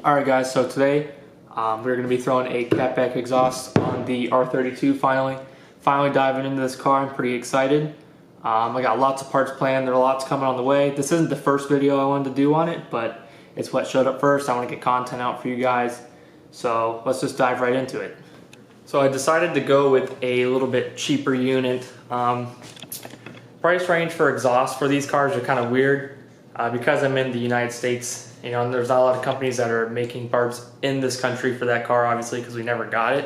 Alright guys, so today we're going to be throwing a catback exhaust on the R32 finally diving into this car. I'm pretty excited. I got lots of parts planned, there are lots coming on the way. This isn't the first video I wanted to do on it, but it's what showed up first. I want to get content out for you guys, so let's just dive right into it. So I decided to go with a little bit cheaper unit. Price range for exhaust for these cars are kind of weird because I'm in the United States. You know, and there's not a lot of companies that are making parts in this country for that car, obviously, because we never got it.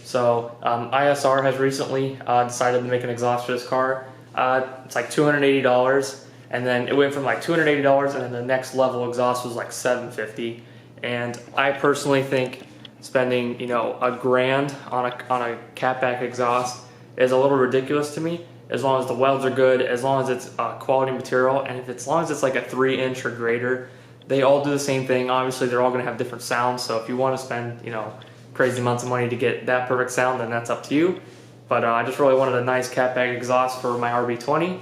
So ISR has recently decided to make an exhaust for this car. It's like $280, and then it went from like $280, and then the next level exhaust was like $750. And I personally think spending, you know, $1,000 on a catback exhaust is a little ridiculous to me. As long as the welds are good, as long as it's quality material, and as long as it's like a 3-inch or greater. They all do the same thing. Obviously, they're all going to have different sounds. So if you want to spend, you know, crazy amounts of money to get that perfect sound, then that's up to you. But I just really wanted a nice catback exhaust for my RB20,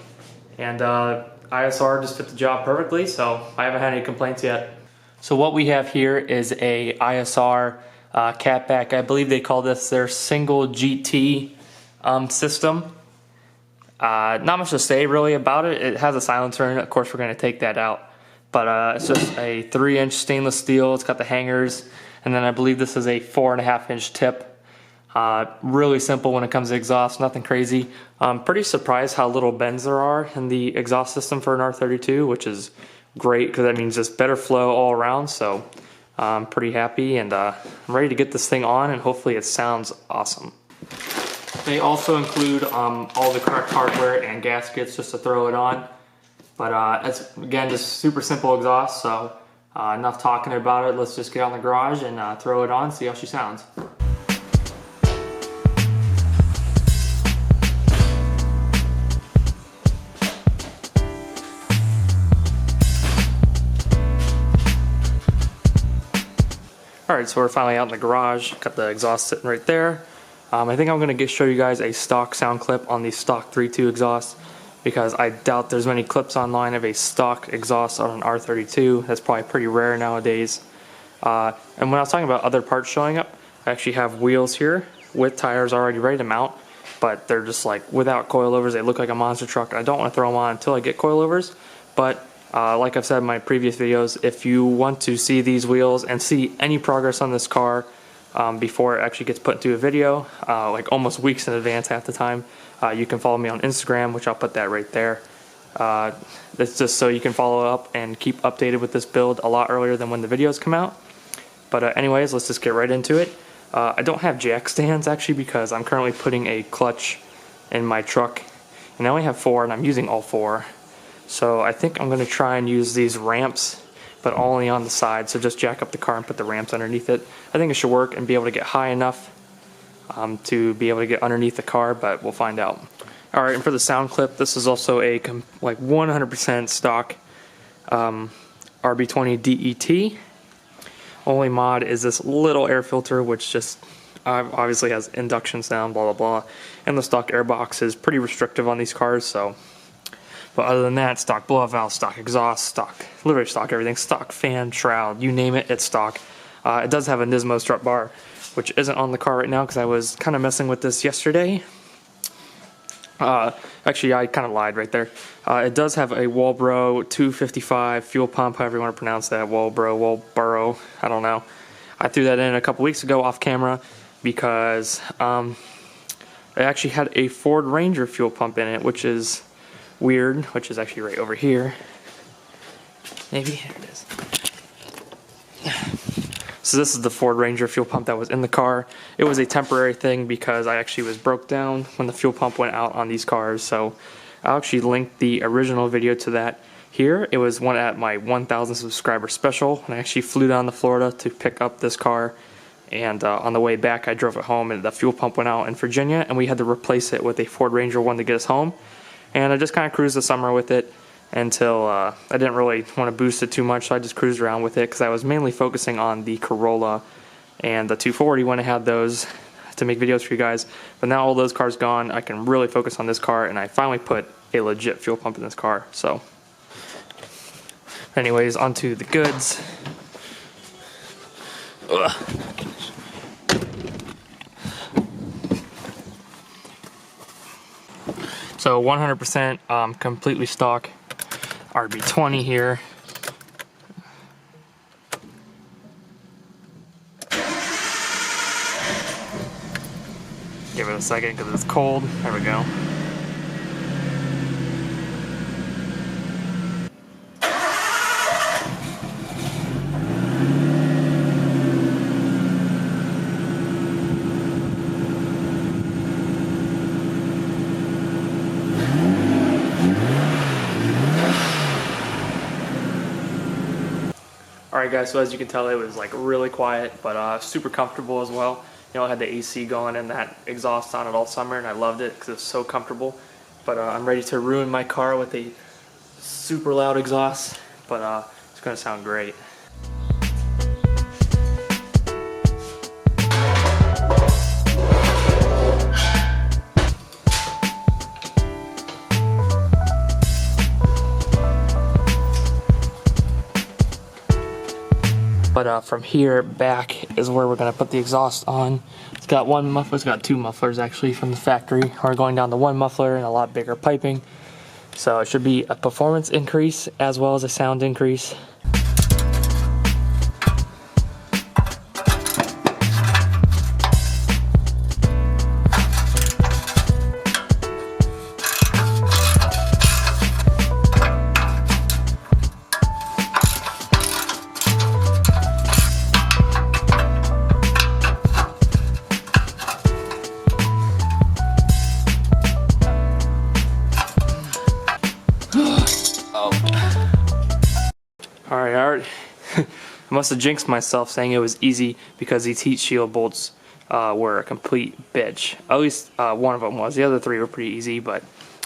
and ISR just fit the job perfectly. So I haven't had any complaints yet. So what we have here is a ISR catback. I believe they call this their single GT system. Not much to say really about it. It has a silencer in it. Of course, we're going to take that out. But it's just a 3-inch stainless steel. It's got the hangers, and then I believe this is a 4.5-inch tip. Really simple when it comes to exhaust, nothing crazy. I'm pretty surprised how little bends there are in the exhaust system for an R32, which is great because that means just better flow all around. So I'm pretty happy, and I'm ready to get this thing on, and hopefully it sounds awesome. They also include all the correct hardware and gaskets just to throw it on. But it's, again, just super simple exhaust, so enough talking about it. Let's just get out in the garage and throw it on, see how she sounds. Alright, so we're finally out in the garage. Got the exhaust sitting right there. I think I'm going to show you guys a stock sound clip on the stock 3.2 exhaust, because I doubt there's many clips online of a stock exhaust on an R32. That's probably pretty rare nowadays. And when I was talking about other parts showing up, I actually have wheels here with tires already ready to mount, but they're just like without coilovers. They look like a monster truck. I don't want to throw them on until I get coilovers, but like I've said in my previous videos, if you want to see these wheels and see any progress on this car before it actually gets put into a video, like almost weeks in advance half the time, you can follow me on Instagram, which I'll put that right there. It's just so you can follow up and keep updated with this build a lot earlier than when the videos come out. But anyways, let's just get right into it. I don't have jack stands actually because I'm currently putting a clutch in my truck, and I only have 4 and I'm using all 4. So I think I'm going to try and use these ramps, but only on the side. So just jack up the car and put the ramps underneath it. I think it should work and be able to get high enough to be able to get underneath the car, but we'll find out. Alright, and for the sound clip, this is also a like 100% stock RB20 DET. Only mod is this little air filter, which just obviously has induction sound, blah blah blah. And the stock air box is pretty restrictive on these cars, so. But other than that, stock blow-off valve, stock exhaust, stock, literally stock everything, stock fan, shroud, you name it, it's stock. It does have a Nismo strut bar, which isn't on the car right now because I was kind of messing with this yesterday. Actually, I kind of lied right there. It does have a Walbro 255 fuel pump, however you want to pronounce that, Walbro, I don't know. I threw that in a couple weeks ago off camera because it actually had a Ford Ranger fuel pump in it, which is weird, which is actually right over here. Maybe, here it is. So this is the Ford Ranger fuel pump that was in the car. It was a temporary thing because I actually was broke down when the fuel pump went out on these cars. So I'll actually link the original video to that here. It was one at my 1,000 subscriber special, and I actually flew down to Florida to pick up this car. And on the way back, I drove it home, and the fuel pump went out in Virginia, and we had to replace it with a Ford Ranger one to get us home. And I just kind of cruised the summer with it until I didn't really want to boost it too much, so I just cruised around with it because I was mainly focusing on the Corolla and the 240 when I had those to make videos for you guys. But now all those cars gone, I can really focus on this car, and I finally put a legit fuel pump in this car. So anyways, onto the goods. Ugh. So 100% completely stock RB20 here. Give it a second because it's cold. There we go. Alright guys, so as you can tell, it was like really quiet, but super comfortable as well. You know, I had the AC going and that exhaust on it all summer, and I loved it because it's so comfortable. But I'm ready to ruin my car with a super loud exhaust, but it's going to sound great. But from here back is where we're going to put the exhaust on. It's got one muffler, it's got two mufflers actually from the factory. We're going down to one muffler and a lot bigger piping. So it should be a performance increase as well as a sound increase. Alright, I must have jinxed myself saying it was easy because these heat shield bolts were a complete bitch. At least one of them was. The other three were pretty easy, but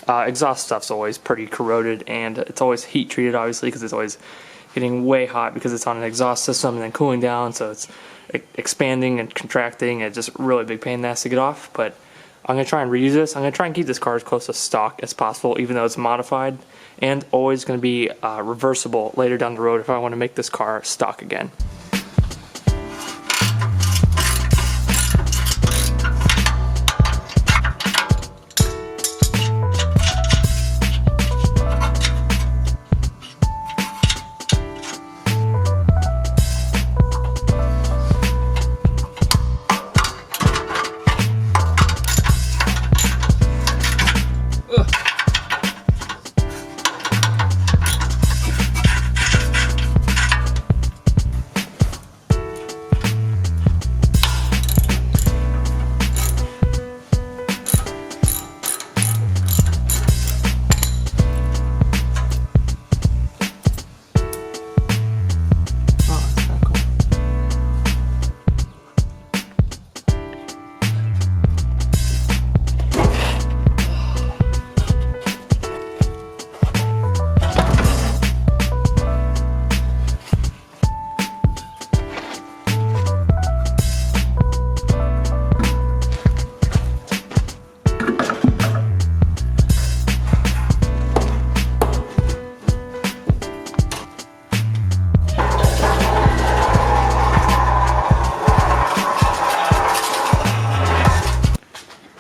exhaust stuff's always pretty corroded, and it's always heat treated obviously because it's always getting way hot because it's on an exhaust system and then cooling down, so it's expanding and contracting. It's just a really big pain in the ass to get off, but I'm going to try and reuse this. I'm going to try and keep this car as close to stock as possible, even though it's modified, and always going to be reversible later down the road if I want to make this car stock again.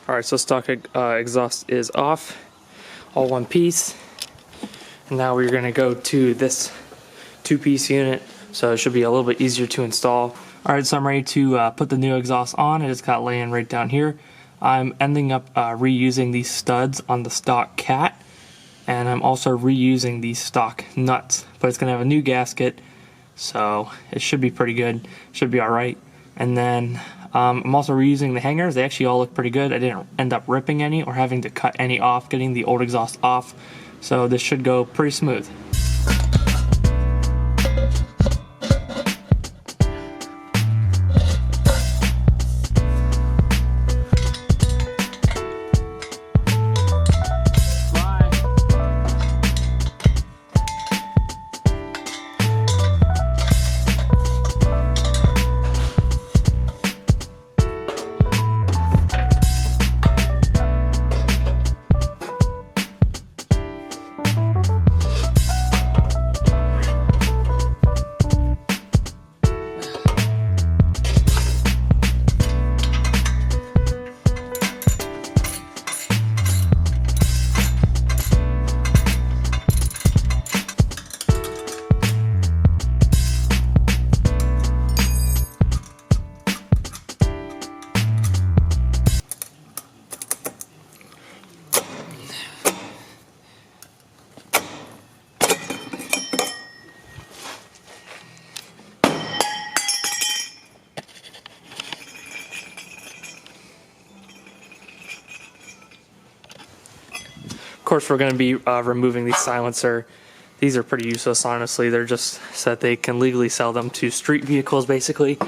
Alright, so stock exhaust is off, all one piece, and now we're going to go to this two-piece unit, so it should be a little bit easier to install. Alright, so I'm ready to put the new exhaust on. I just got laying right down here. I'm ending up reusing these studs on the stock cat, and I'm also reusing these stock nuts, but it's going to have a new gasket, so it should be pretty good, should be alright. And then I'm also reusing the hangers. They actually all look pretty good. I didn't end up ripping any or having to cut any off, getting the old exhaust off, so this should go pretty smooth. course, we're going to be removing the silencer. These are pretty useless, honestly. They're just so that they can legally sell them to street vehicles, basically.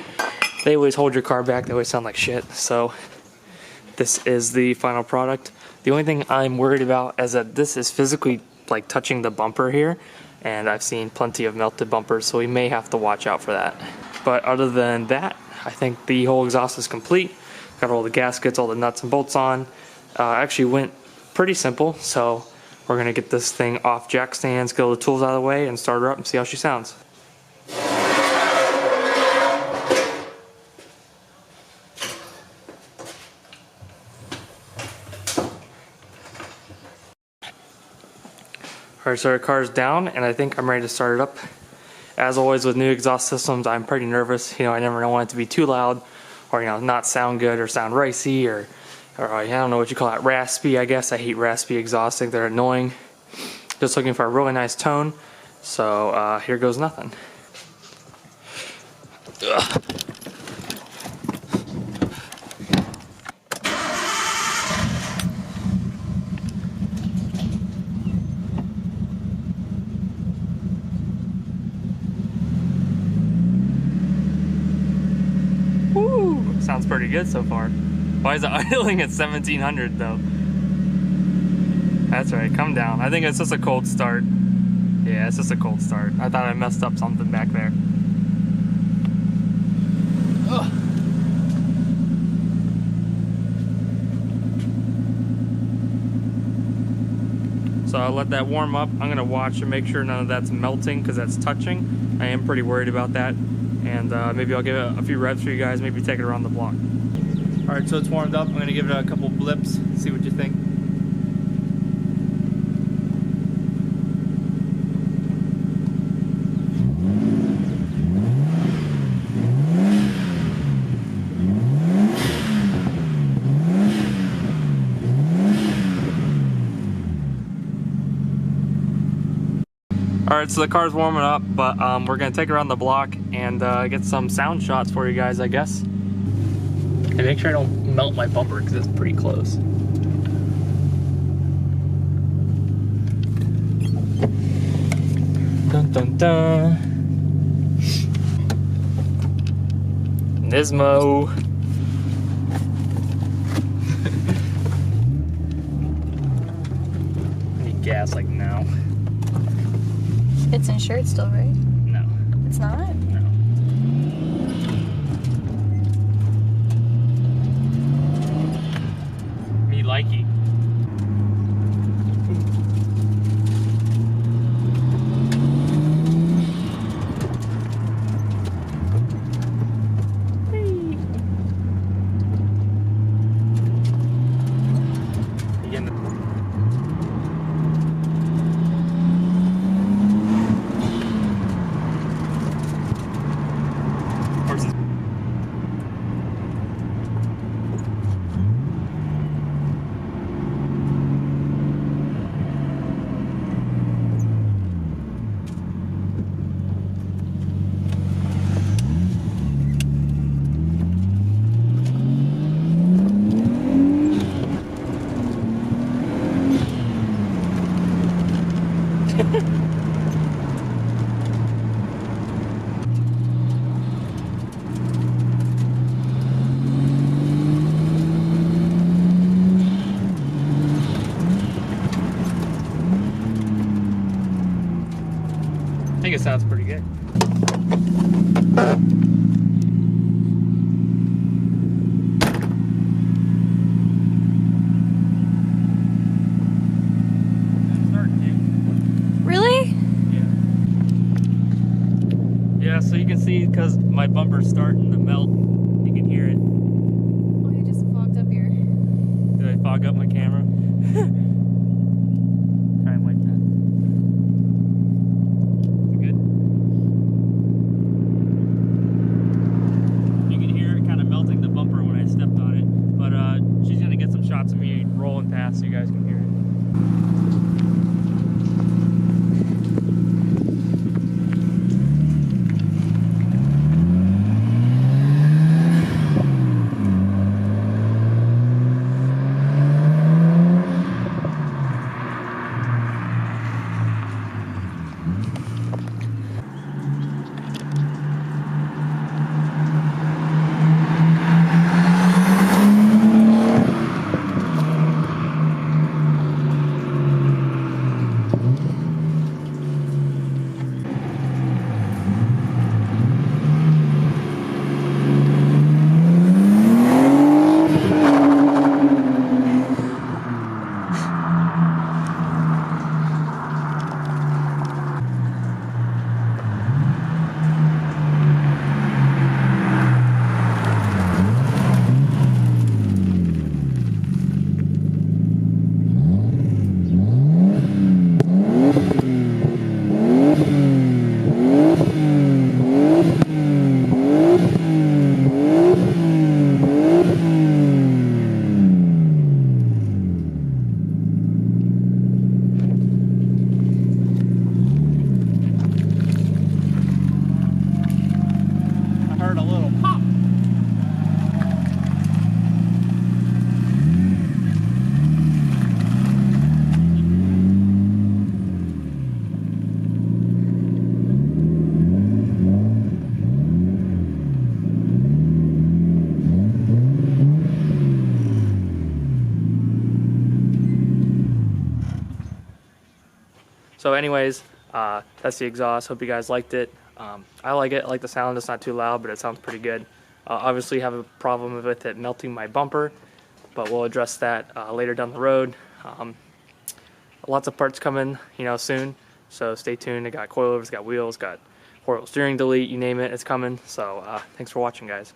They always hold your car back. They always sound like shit. So this is the final product. The only thing I'm worried about is that this is physically like touching the bumper here, and I've seen plenty of melted bumpers, so we may have to watch out for that. But other than that, I think the whole exhaust is complete. Got all the gaskets, all the nuts and bolts on. Actually went pretty simple, so we're gonna get this thing off jack stands, get all the tools out of the way, and start her up and see how she sounds. Alright, so our car's down, and I think I'm ready to start it up. As always with new exhaust systems, I'm pretty nervous. You know, I never want it to be too loud, or, you know, not sound good, or sound ricey, or I don't know what you call that, raspy, I guess. I hate raspy exhaust, I think they're annoying. Just looking for a really nice tone, so here goes nothing. Ugh. Woo! Sounds pretty good so far. Why is it idling at 1700 though? That's right, come down. I think it's just a cold start. Yeah, it's just a cold start. I thought I messed up something back there. Ugh. So I'll let that warm up. I'm gonna watch and make sure none of that's melting because that's touching. I am pretty worried about that. And maybe I'll give it a few revs for you guys, maybe take it around the block. All right, so it's warmed up. I'm gonna give it a couple blips, see what you think. All right, so the car's warming up, but we're gonna take it around the block and get some sound shots for you guys, I guess. And make sure I don't melt my bumper because it's pretty close. Dun dun dun. Nismo. I need gas like now. It's insured still, right? No. It's not? No. Me likey. I think it sounds pretty good. Really? Yeah, so you can see because my bumper's starting to melt, you can hear it. Oh, you just fogged up your... Did I fog up my camera? Try and wipe that. You good? You can hear it kind of melting the bumper when I stepped on it. But she's gonna get some shots of me rolling past so you guys can hear it. So anyways, that's the exhaust. Hope you guys liked it. I like it. I like the sound. It's not too loud, but it sounds pretty good. Obviously have a problem with it melting my bumper, but we'll address that later down the road. Lots of parts coming, soon. So stay tuned. It got coilovers, got wheels, got portable steering delete, you name it, it's coming. So thanks for watching, guys.